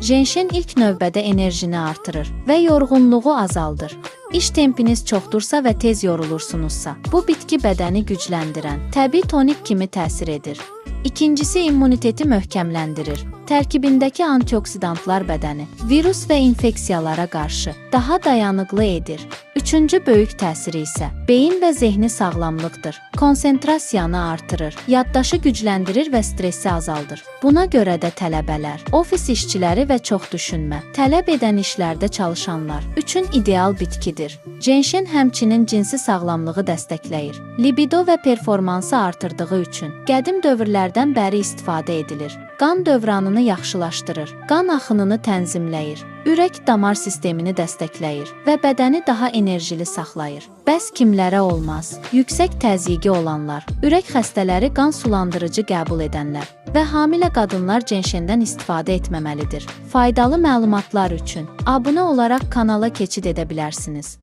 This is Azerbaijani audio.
Jenşen ilk növbədə enerjini artırır və yorğunluğu azaldır. İş tempiniz çoxdursa və tez yorulursunuzsa, bu bitki bədəni gücləndirən, təbii tonik kimi təsir edir. İkincisi, immuniteti möhkəmləndirir. Tərkibindəki antioksidantlar bədəni, virus və infeksiyalara qarşı daha dayanıqlı edir. Üçüncü böyük təsiri isə beyin və zehni sağlamlıqdır. Konsentrasiyanı artırır, yaddaşı gücləndirir və stressi azaldır. Buna görə də tələbələr, ofis işçiləri və çox düşünmə, tələb edən işlərdə çalışanlar üçün ideal bitkidir. Jenşen həmçinin cinsi sağlamlığı dəstəkləyir. Libido və performansı artırdığı üçün qədim dövrlərdən bəri istifadə edilir. Qan dövranını yaxşılaşdırır, qan axınını tənzimləyir, ürək-damar sistemini dəstəkləyir və bədəni daha enerjili saxlayır. Bəs kimlərə olmaz? Yüksək təzyiqi olanlar, ürək xəstələri, qan sulandırıcı qəbul edənlər və hamilə qadınlar jenşendən istifadə etməməlidir. Faydalı məlumatlar üçün abunə olaraq kanala keçid edə bilərsiniz.